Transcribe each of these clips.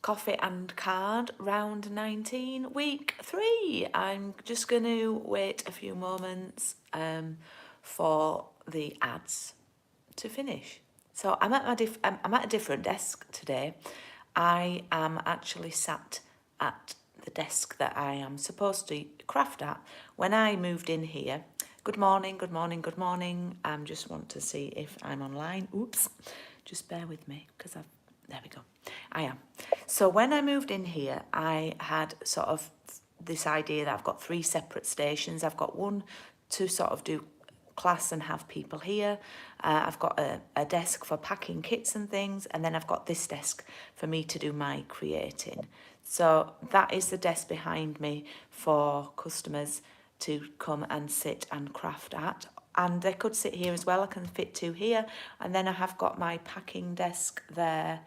Coffee and Card, round 19, week 3. I'm just going to wait a few moments for the ads to finish. So I'm at I'm at a different desk today. I am actually sat at the desk that I am supposed to craft at. When I moved in here, good morning, good morning, good morning. I just want to see if I'm online. Oops, just bear with me because there we go. I am. So when I moved in here, I had sort of this idea that I've got 3 separate stations. I've got one to sort of do class and have people here. I've got a desk for packing kits and things, and then I've got this desk for me to do my creating. So that is the desk behind me for customers to come and sit and craft at. And they could sit here as well. I can fit 2 here. And then I have got my packing desk there.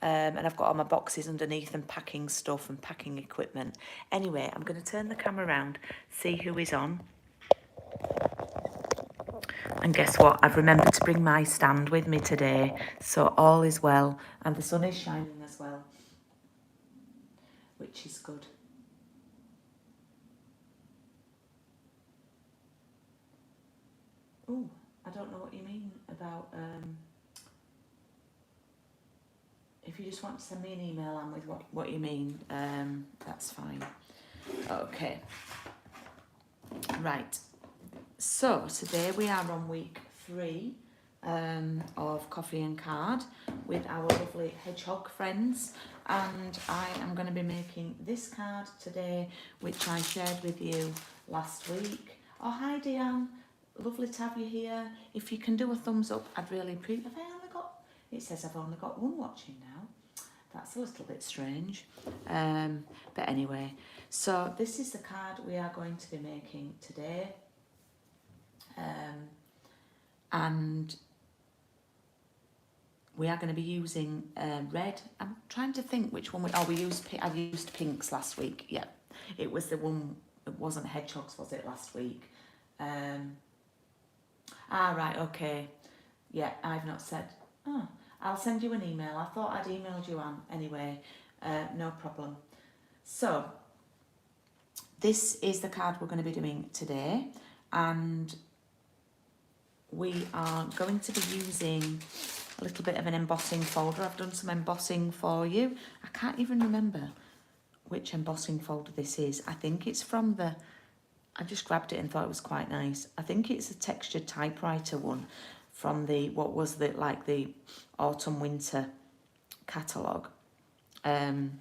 And I've got all my boxes underneath and packing stuff and packing equipment. Anyway, I'm going to turn the camera around, see who is on. And guess what? I've remembered to bring my stand with me today. So all is well. And the sun is shining as well, which is good. Oh, I don't know what you mean about... If you just want to send me an email on with what you mean, that's fine. Okay. Right. So today we are on week 3 of Coffee and Card with our lovely hedgehog friends. And I am going to be making this card today, which I shared with you last week. Oh, hi, Diane. Lovely to have you here. If you can do a thumbs up, I'd really appreciate it. It says I've only got 1 watching now. That's a little bit strange. But anyway, so this is the card we are going to be making today. And we are going to be using red. I'm trying to think which one I've used pinks last week. Yeah, it was the one, it wasn't hedgehogs, was it, last week? Right, okay. Yeah, I've not said... Oh, I'll send you an email. I thought I'd emailed you, Anne. Anyway, no problem. So, this is the card we're going to be doing today. And we are going to be using a little bit of an embossing folder. I've done some embossing for you. I can't even remember which embossing folder this is. I think it's from the... I just grabbed it and thought it was quite nice. I think it's a textured typewriter one from the, what was the, like the autumn winter catalogue. And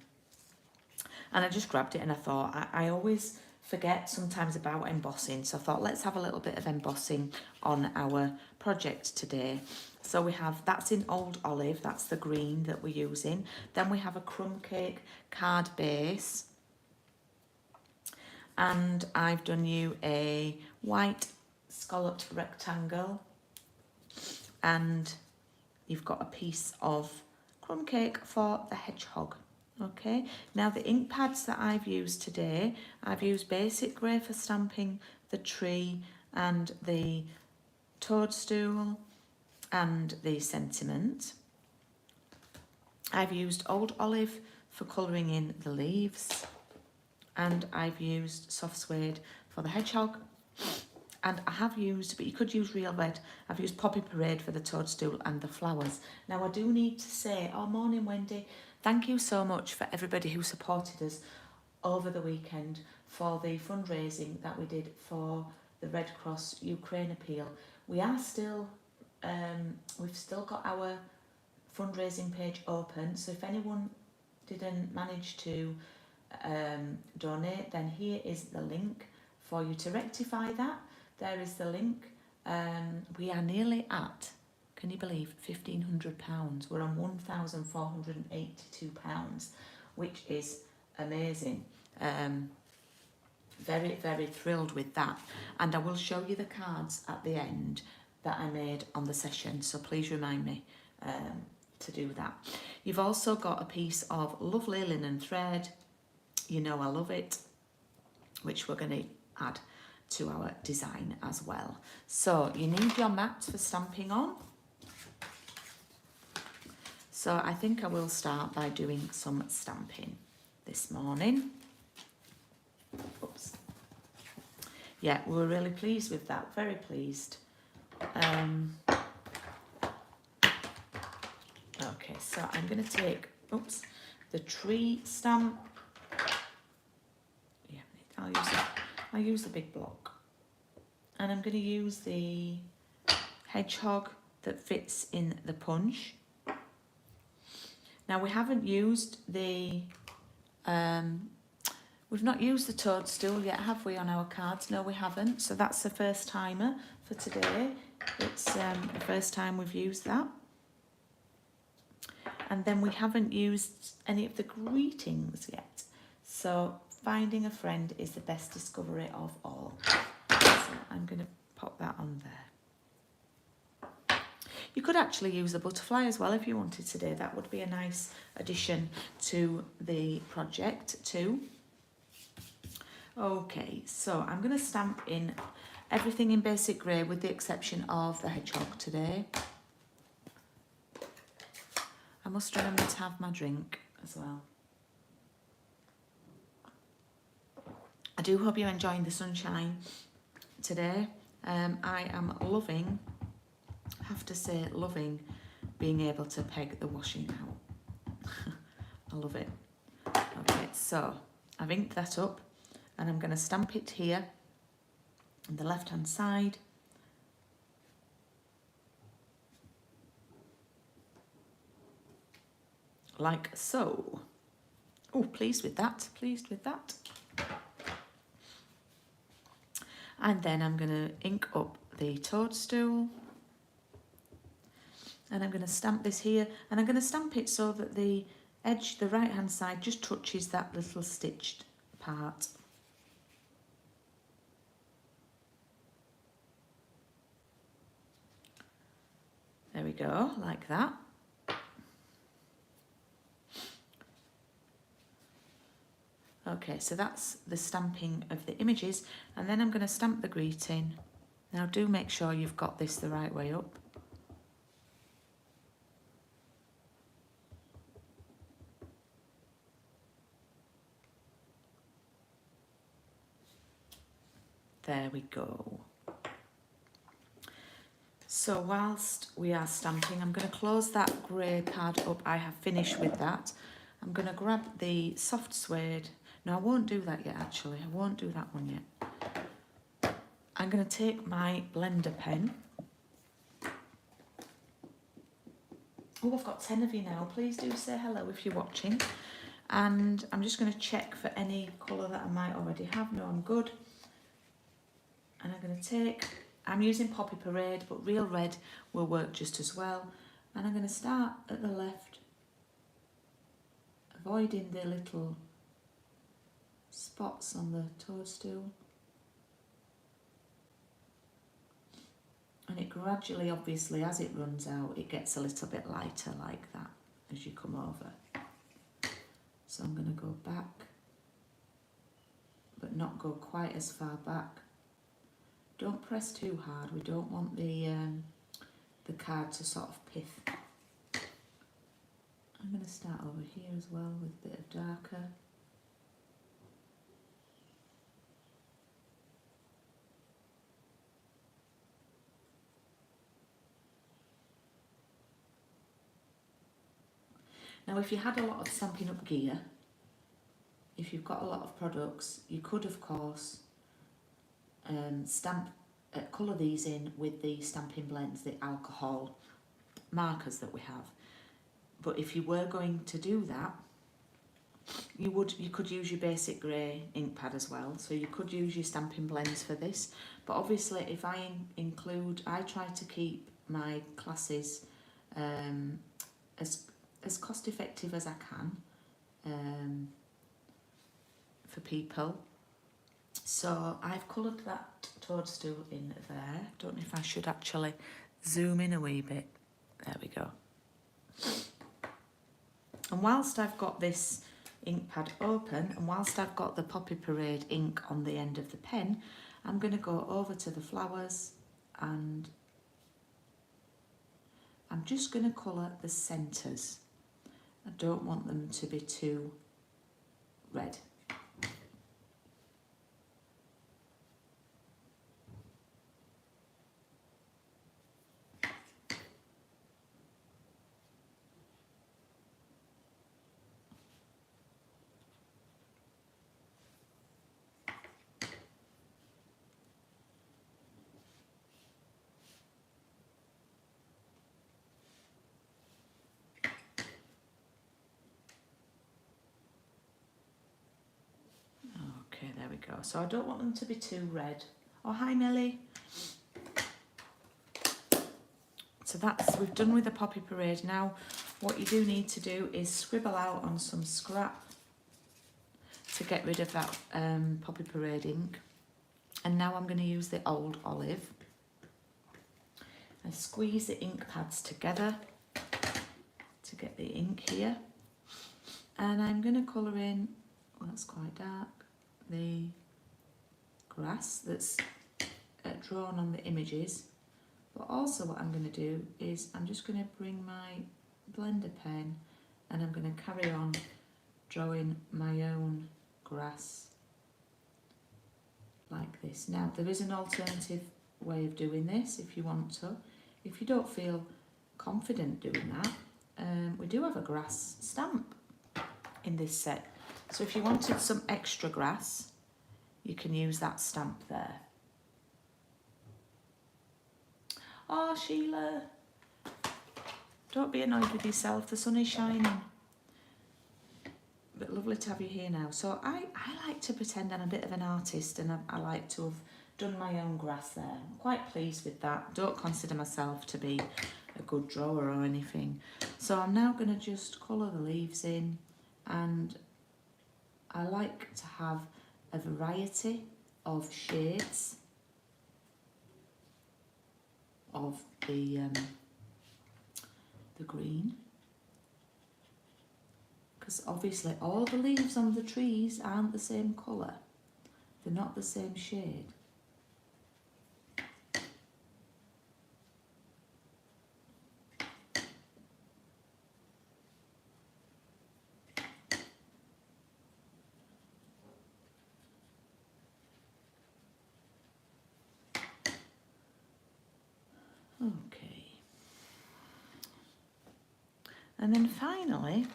I just grabbed it and I thought, I always forget sometimes about embossing. So I thought, let's have a little bit of embossing on our project today. So we have, that's in Old Olive, that's the green that we're using. Then we have a crumb cake card base. And I've done you a white scalloped rectangle. And you've got a piece of crumb cake for the hedgehog. Okay, now the ink pads that I've used today, I've used basic grey for stamping the tree and the toadstool and the sentiment. I've used Old Olive for colouring in the leaves, and I've used soft suede for the hedgehog. And I have used, but you could use real red, I've used Poppy Parade for the toadstool and the flowers. Now I do need to say, oh, morning Wendy, thank you so much for everybody who supported us over the weekend for the fundraising that we did for the Red Cross Ukraine appeal. We are still, we've still got our fundraising page open, so if anyone didn't manage to donate, then here is the link for you to rectify that. There is the link. We are nearly at, can you believe, £1,500. We're on £1,482, which is amazing. Very, very thrilled with that. And I will show you the cards at the end that I made on the session, so please remind me to do that. You've also got a piece of lovely linen thread. You know I love it, which we're going to add to our design as well. So you need your mats for stamping on. So I think I will start by doing some stamping this morning. Oops. Yeah, we were really pleased with that, very pleased. Okay, so I'm going to take, oops, the tree stamp. Yeah, I'll use the big block. And I'm going to use the hedgehog that fits in the punch. Now we haven't used the, we've not used the toadstool yet, have we, on our cards? No, we haven't. So that's the first timer for today. It's the first time we've used that. And then we haven't used any of the greetings yet. So finding a friend is the best discovery of all. So I'm going to pop that on there. You could actually use the butterfly as well if you wanted today. That would be a nice addition to the project too. Okay, so I'm going to stamp in everything in basic grey with the exception of the hedgehog today. I must remember to have my drink as well. I do hope you're enjoying the sunshine today. I am loving, I have to say, loving being able to peg the washing out. I love it. Okay, so I've inked that up and I'm going to stamp it here on the left hand side. Like so. Oh, pleased with that, pleased with that. And then I'm going to ink up the toadstool. And I'm going to stamp this here. And I'm going to stamp it so that the edge, the right hand side, just touches that little stitched part. There we go, like that. Okay, so that's the stamping of the images, and then I'm going to stamp the greeting. Now do make sure you've got this the right way up. There we go. So whilst we are stamping, I'm going to close that grey pad up. I have finished with that. I'm going to grab the soft suede. No, I won't do that yet, actually. I won't do that one yet. I'm going to take my blender pen. Oh, I've got 10 of you now. Please do say hello if you're watching. And I'm just going to check for any colour that I might already have. No, I'm good. And I'm going to take, I'm using Poppy Parade, but real red will work just as well. And I'm going to start at the left, avoiding the little spots on the toadstool. And it gradually, obviously, as it runs out, it gets a little bit lighter like that as you come over. So I'm going to go back, but not go quite as far back. Don't press too hard. We don't want the card to sort of pith. I'm going to start over here as well with a bit of darker. Now, if you had a lot of Stampin' Up gear, if you've got a lot of products, you could, of course, colour these in with the stamping blends, the alcohol markers that we have. But if you were going to do that, you could use your basic grey ink pad as well. So you could use your stamping blends for this. But obviously, if I I try to keep my classes as cost effective as I can for people. So I've coloured that toadstool in there. Don't know if I should actually zoom in a wee bit. There we go. And whilst I've got this ink pad open and whilst I've got the Poppy Parade ink on the end of the pen, I'm going to go over to the flowers and I'm just going to colour the centres I don't want them to be too red. Okay, there we go. So I don't want them to be too red. Oh, hi Millie. So that's, we've done with the Poppy Parade. Now, what you do need to do is scribble out on some scrap to get rid of that Poppy Parade ink. And now I'm going to use the old olive. I squeeze the ink pads together to get the ink here. And I'm going to colour in, well, that's quite dark, the grass that's drawn on the images. But also what I'm going to do is I'm just going to bring my blender pen and I'm going to carry on drawing my own grass like this. Now there is an alternative way of doing this if you want to. If you don't feel confident doing that, we do have a grass stamp in this set. So if you wanted some extra grass, you can use that stamp there. Oh, Sheila, don't be annoyed with yourself. The sun is shining. But lovely to have you here now. So I like to pretend I'm a bit of an artist and I like to have done my own grass there. I'm quite pleased with that. Don't consider myself to be a good drawer or anything. So I'm now going to just colour the leaves in, and I like to have a variety of shades of the green, because obviously all the leaves on the trees aren't the same colour, they're not the same shade. Okay, and then finally,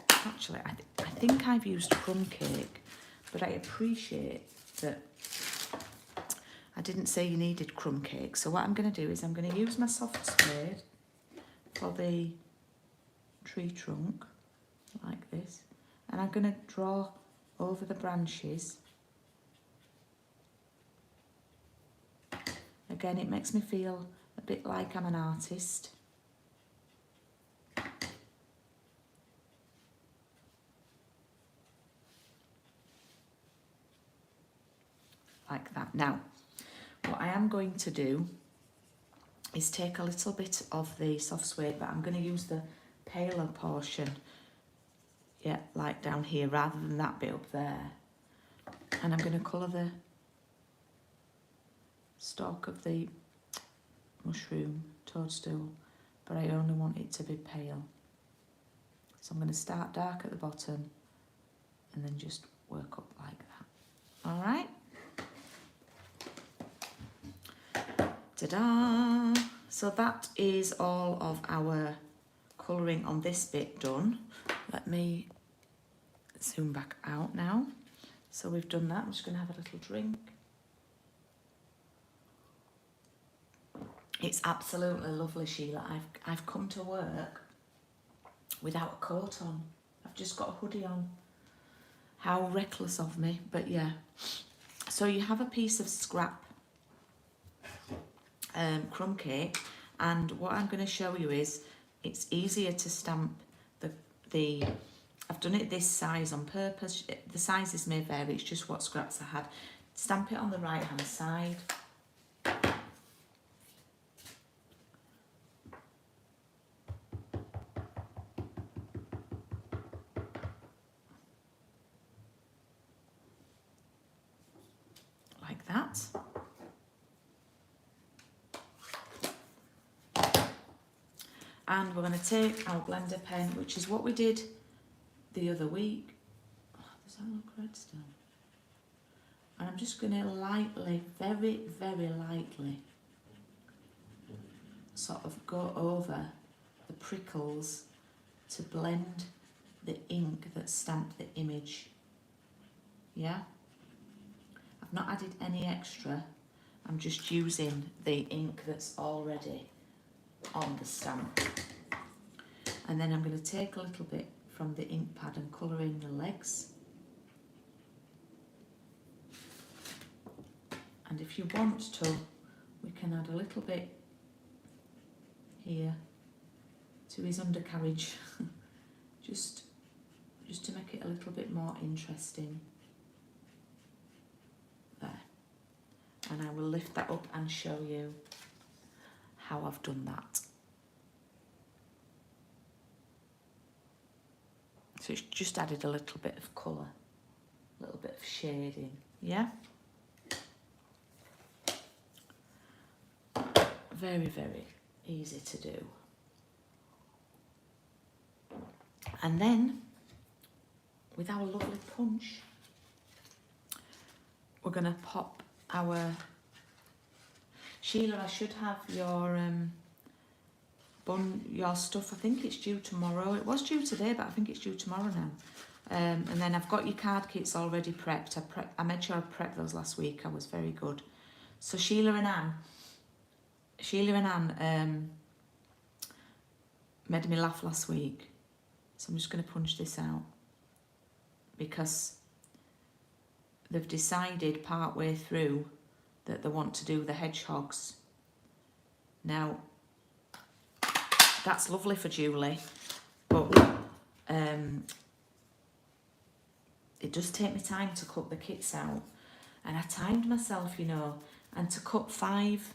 actually I think I've used crumb cake, but I appreciate that I didn't say you needed crumb cake. So what I'm going to do is I'm going to use my soft suede for the tree trunk like this, and I'm going to draw over the branches. Again, it makes me feel a bit like I'm an artist. Like that. Now, what I am going to do is take a little bit of the soft suede, but I'm going to use the paler portion, yeah, like down here, rather than that bit up there. And I'm going to colour the stalk of the mushroom toadstool, but I only want it to be pale. So I'm going to start dark at the bottom and then just work up like that. All right. Ta-da! So that is all of our colouring on this bit done. Let me zoom back out now. So we've done that. I'm just going to have a little drink. It's absolutely lovely, Sheila. I've come to work without a coat on. I've just got a hoodie on. How reckless of me, but yeah. So you have a piece of scrap crumb cake, and what I'm going to show you is it's easier to stamp the I've done it this size on purpose. The sizes may vary, it's just what scraps I had. Stamp it on the right hand side. Like that. And we're going to take our blender pen, which is what we did the other week. Oh, does that look red still? And I'm just going to lightly, very, very lightly, sort of go over the prickles to blend the ink that stamped the image. Yeah? I've not added any extra. I'm just using the ink that's already on the stamp. And then I'm going to take a little bit from the ink pad and colour in the legs. And if you want to, we can add a little bit here to his undercarriage, just to make it a little bit more interesting. There. And I will lift that up and show you how I've done that. So it's just added a little bit of colour, a little bit of shading, yeah? Very, very easy to do. And then, with our lovely punch, we're going to pop our... Sheila, I should have your your stuff. I think it's due tomorrow. It was due today, but I think it's due tomorrow now. And then I've got your card kits already prepped. I made sure I prepped those last week. I was very good. So Sheila and Anne made me laugh last week. So I'm just going to punch this out because they've decided part way through that they want to do the hedgehogs. Now, that's lovely for Julie, but it does take me time to cut the kits out. And I timed myself, you know, and to cut 5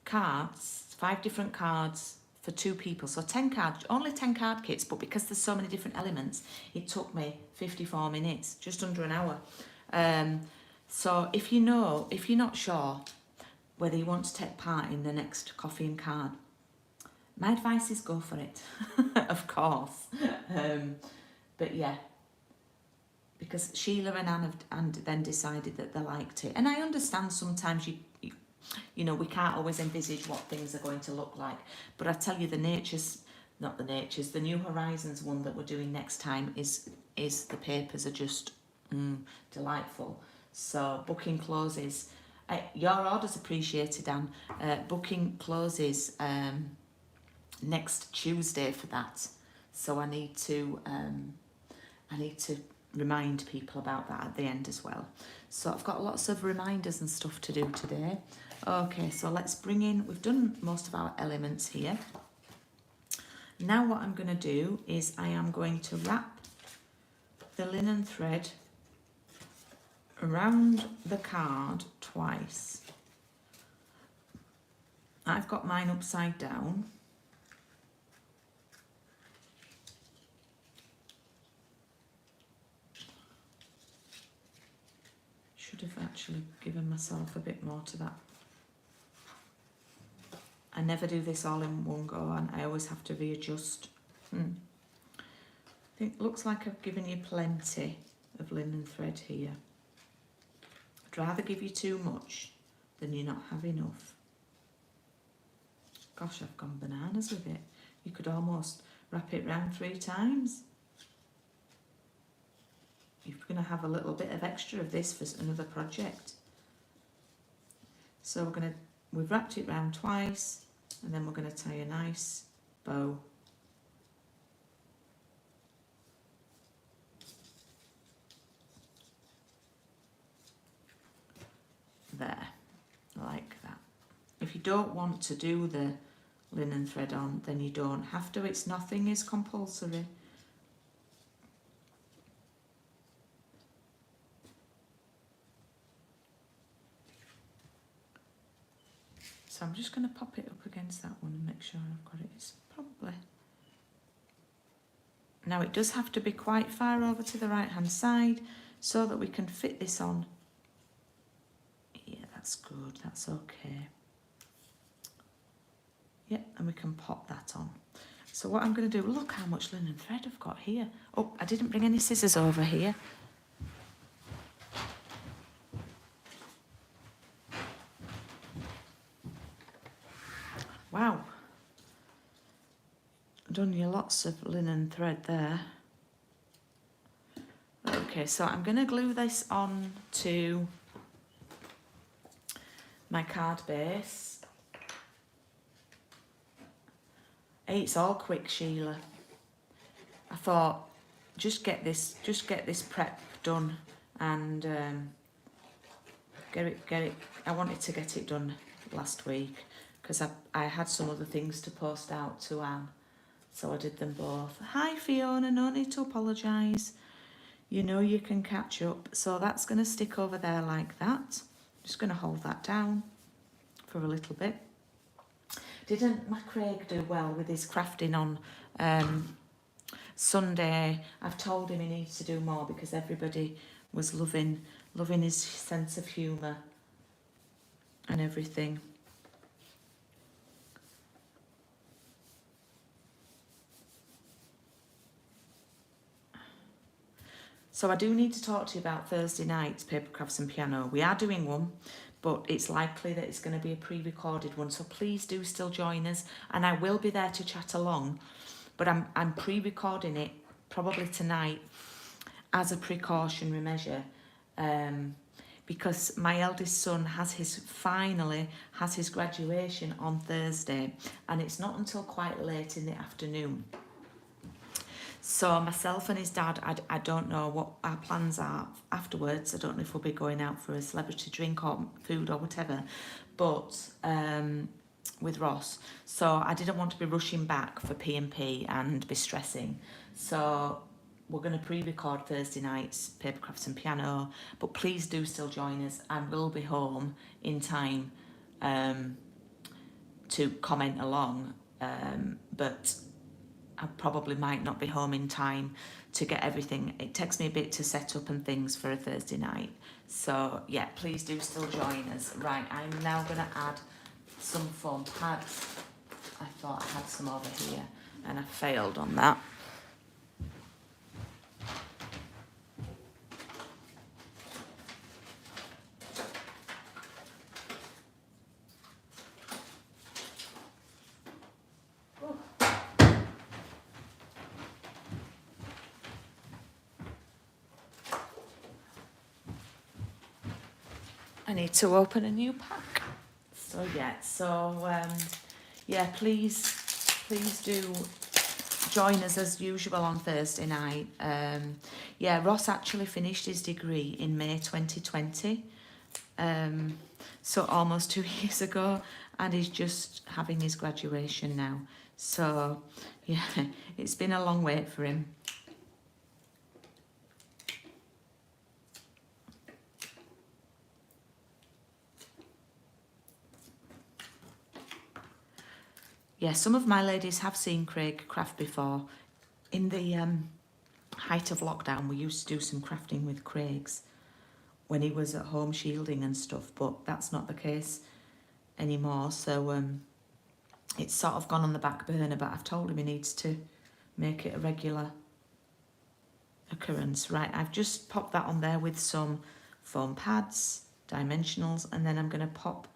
cards, 5 different cards for 2 people. So 10 cards, only 10 card kits, but because there's so many different elements, it took me 54 minutes, just under an hour. So if you're not sure whether you want to take part in the next coffee and card, my advice is go for it, of course. But yeah, because Sheila and Anne have then decided that they liked it. And I understand sometimes you know, we can't always envisage what things are going to look like. But I tell you, the New Horizons one that we're doing next time is the papers are just delightful. So booking closes. Your order's appreciated, Anne. Booking closes next Tuesday for that. So I need to remind people about that at the end as well. So I've got lots of reminders and stuff to do today. Okay, so let's bring in, we've done most of our elements here. Now what I'm going to do is I am going to wrap the linen thread around the card twice. I've got mine upside down. Should have actually given myself a bit more to that. I never do this all in one go and I always have to readjust. I think looks like I've given you plenty of linen thread here. I'd rather give you too much than you not have enough. Gosh, I've gone bananas with it. You could almost wrap it round 3 times. You're going to have a little bit of extra of this for another project. So we've wrapped it round twice, and then we're going to tie a nice bow. There, like that. If you don't want to do the linen thread on, then you don't have to. Nothing is compulsory. So I'm just going to pop it up against that one and make sure I've got it. It's probably... Now it does have to be quite far over to the right hand side so that we can fit this on. Yeah, that's good, that's okay. Yeah, and we can pop that on. So what I'm going to do, look how much linen thread I've got here. Oh, I didn't bring any scissors over here. Wow. Done you lots of linen thread there. Okay, so I'm going to glue this on to my card base. Hey, it's all quick, Sheila. I thought, just get this prep done and get it. I wanted to get it done last week because I had some other things to post out to Anne, so I did them both. Hi Fiona, no need to apologise. You know you can catch up. So that's going to stick over there like that. Just going to hold that down for a little bit. Didn't my Craig do well with his crafting on Sunday? I've told him he needs to do more because everybody was loving his sense of humour and everything. So I do need to talk to you about Thursday night's Paper Crafts and Piano. We are doing one, but it's likely that it's going to be a pre-recorded one. So please do still join us, and I will be there to chat along. But I'm pre-recording it probably tonight as a precautionary measure, because my eldest son finally has his graduation on Thursday, and it's not until quite late in the afternoon. So myself and his dad, I don't know what our plans are afterwards. I don't know if we'll be going out for a celebrity drink or food or whatever, but with Ross. So I didn't want to be rushing back for P&P and be stressing. So we're going to pre-record Thursday night's Paper Crafts and Piano, but please do still join us, and we'll be home in time to comment along, but I probably might not be home in time to get everything. It takes me a bit to set up and things for a Thursday night. So yeah, please do still join us. Right, I'm now going to add some foam pads. I thought I had some over here and I failed on that. I need to open a new pack. So yeah, please do join us as usual on Thursday night. Yeah, Ross actually finished his degree in May 2020, so almost 2 years ago, and he's just having his graduation now. So yeah, it's been a long wait for him. Yeah, some of my ladies have seen Craig craft before. In the height of lockdown, we used to do some crafting with Craig's when he was at home shielding and stuff, but that's not the case anymore. So it's sort of gone on the back burner, but I've told him he needs to make it a regular occurrence. Right, I've just popped that on there with some foam pads, dimensionals, and then I'm going to pop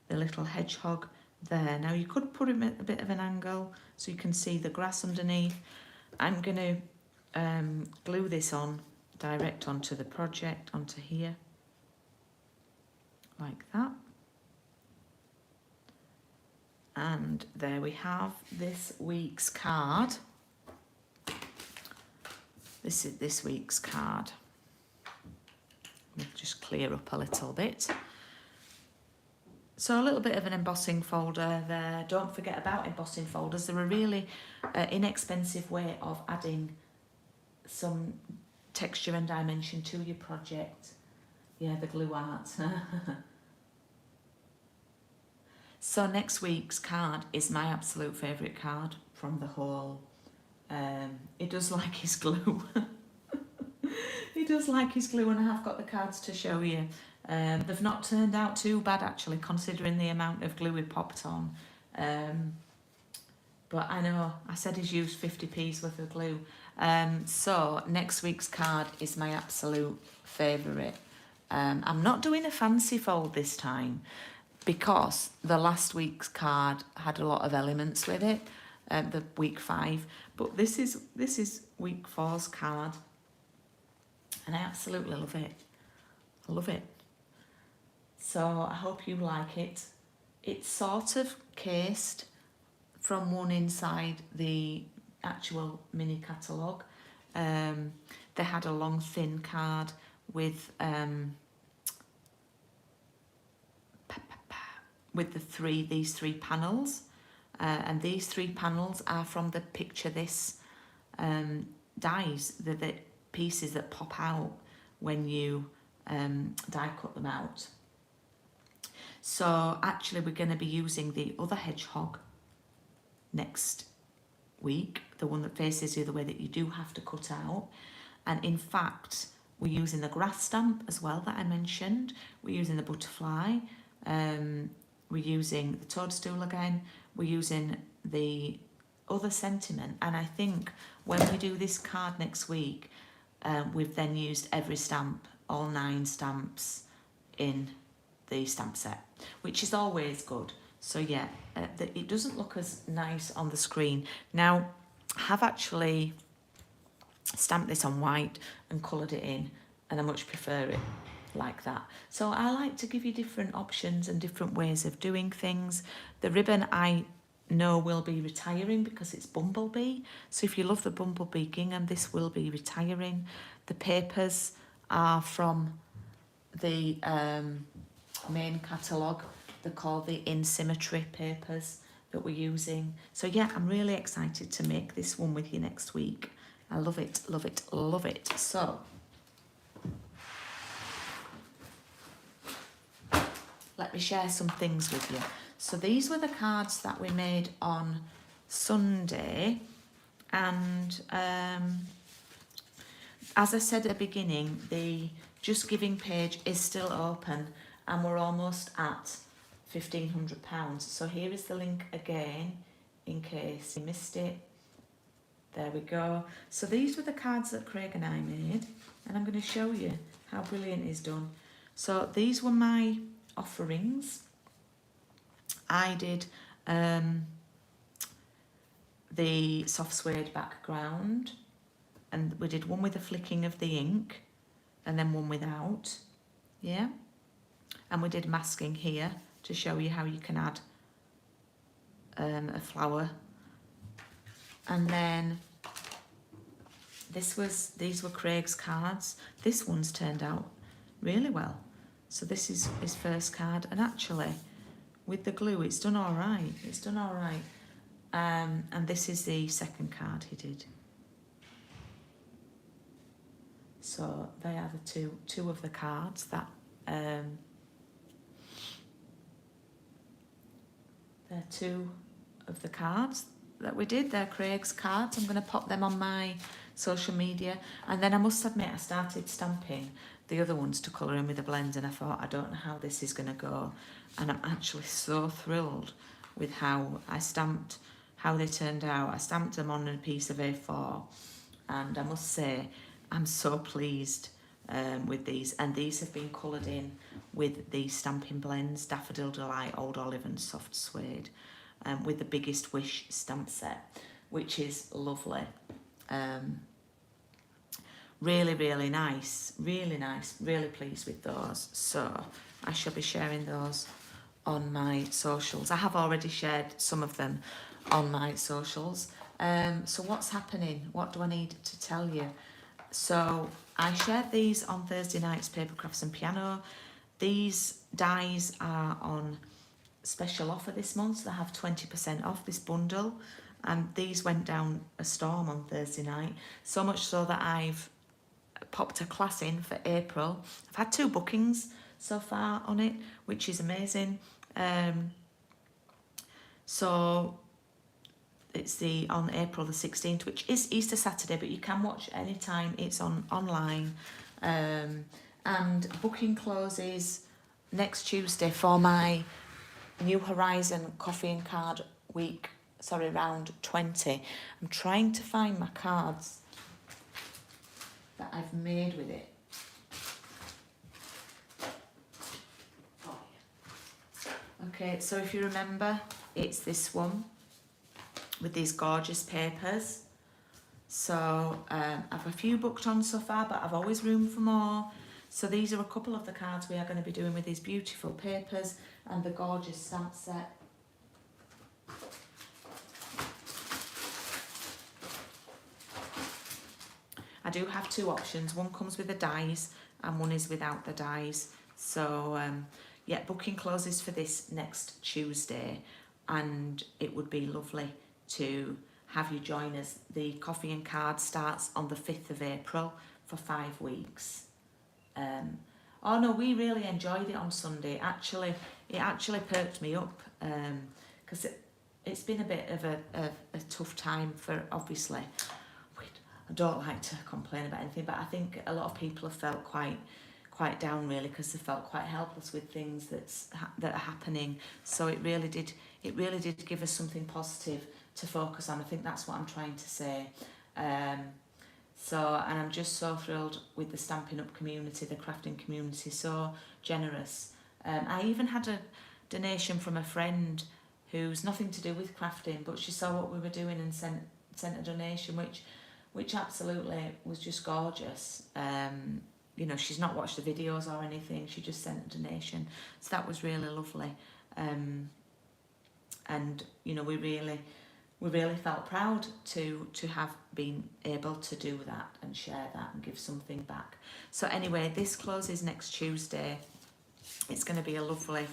the little hedgehog there. Now you could put him at a bit of an angle so you can see the grass underneath. I'm going to glue this on direct onto the project, onto here, like that. And there we have this week's card. This is this week's card. We'll just clear up a little bit. So a little bit of an embossing folder there. Don't forget about embossing folders. They're a really inexpensive way of adding some texture and dimension to your project. Yeah, the glue art. So next week's card is my absolute favourite card from the whole. He does like his glue. He does like his glue, and I have got the cards to show you. They've not turned out too bad actually, considering the amount of glue we popped on. But I know, I said he's used 50p's worth of glue. So next week's card is my absolute favourite. I'm not doing a fancy fold this time because the last week's card had a lot of elements with it, the week 5. But this is week 4's card, and I absolutely love it. I love it. So I hope you like it. It's sort of cased from one inside the actual mini catalogue. They had a long thin card with these three panels, and these 3 panels are from the Picture This dies, the pieces that pop out when you die cut them out. So actually we're going to be using the other hedgehog next week, the one that faces the other way that you do have to cut out. And in fact, we're using the grass stamp as well that I mentioned. We're using the butterfly. We're using the toadstool again. We're using the other sentiment. And I think when we do this card next week, we've then used every stamp, all 9 stamps in the stamp set, which is always good. So yeah, it doesn't look as nice on the screen. Now, I have actually stamped this on white and coloured it in, and I much prefer it like that. So I like to give you different options and different ways of doing things. The ribbon I know will be retiring because it's Bumblebee. So if you love the Bumblebee gingham, this will be retiring. The papers are from the main catalogue. They're called the In Symmetry papers that we're using. So yeah, I'm really excited to make this one with you next week. I love it, love it, love it. So let me share some things with you. So these were the cards that we made on Sunday, and as I said at the beginning, the Just Giving page is still open, and we're almost at £1,500. So here is the link again in case you missed it. There we go. So these were the cards that Craig and I made, and I'm going to show you how brilliant it's done. So these were my offerings. I did the soft suede background, and we did one with a flicking of the ink and then one without, yeah, and we did masking here to show you how you can add a flower. And then these were Craig's cards. This one's turned out really well. So this is his first card, and actually with the glue it's done all right. It's done all right. And this is the second card he did. So they are the two of the cards that they're 2 of the cards that we did. They're Craig's cards. I'm going to pop them on my social media. And then I must admit, I started stamping the other ones to colour in with a blend, and I thought, I don't know how this is going to go. And I'm actually so thrilled with how I stamped, how they turned out. I stamped them on a piece of A4, and I must say, I'm so pleased with these. And these have been coloured in with the stamping blends, Daffodil Delight, Old Olive and Soft Suede, with the Biggest Wish stamp set, which is lovely. Really, really nice, really pleased with those. So I shall be sharing those on my socials. I have already shared some of them on my socials. So what's happening? What do I need to tell you? So I shared these on Thursday night's Paper Crafts and Piano. These dies are on special offer this month, so they have 20% off this bundle, and these went down a storm on Thursday night, so much so that I've popped a class in for April. I've had 2 bookings so far on it, which is amazing. So it's on April the 16th, which is Easter Saturday, but you can watch anytime. It's online, and booking closes next Tuesday for my New Horizon Coffee and Card Week around 20. I'm trying to find my cards that I've made with it. Oh, yeah. Okay, so if you remember, it's this one with these gorgeous papers. So I've a few booked on so far, but I've always room for more. So these are a couple of the cards we are going to be doing with these beautiful papers and the gorgeous stamp set. I do have two options. One comes with the dies and one is without the dies. So yeah, booking closes for this next Tuesday, and it would be lovely to have you join us. The coffee and card starts on the 5th of April for 5 weeks. Oh no, we really enjoyed it on Sunday. It actually perked me up because it's been a bit of a tough time for, obviously. I don't like to complain about anything, but I think a lot of people have felt quite down really, because they felt quite helpless with things that are happening. So it really did give us something positive to focus on. I think that's what I'm trying to say. So, and I'm just so thrilled with the Stampin' Up community, the crafting community, so generous. I even had a donation from a friend who's nothing to do with crafting, but she saw what we were doing and sent a donation, which absolutely was just gorgeous. You know, she's not watched the videos or anything, she just sent a donation. So that was really lovely. And, you know, we really felt proud to have been able to do that and share that and give something back. So anyway, this closes next Tuesday. It's going to be a lovely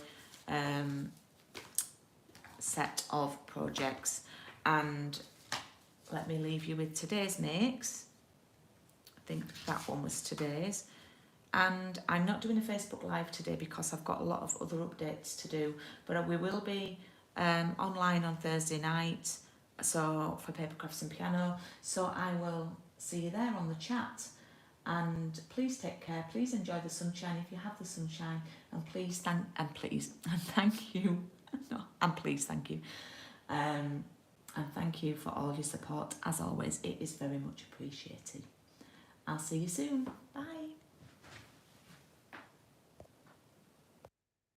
set of projects. And let me leave you with today's makes. I think that one was today's. And I'm not doing a Facebook Live today because I've got a lot of other updates to do, but we will be online on Thursday night, so for Paper Crafts and Piano. So I will see you there on the chat. And please take care. Please enjoy the sunshine if you have the sunshine. And please thank you. No, and please thank you. And thank you for all your support. As always, it is very much appreciated. I'll see you soon. Bye.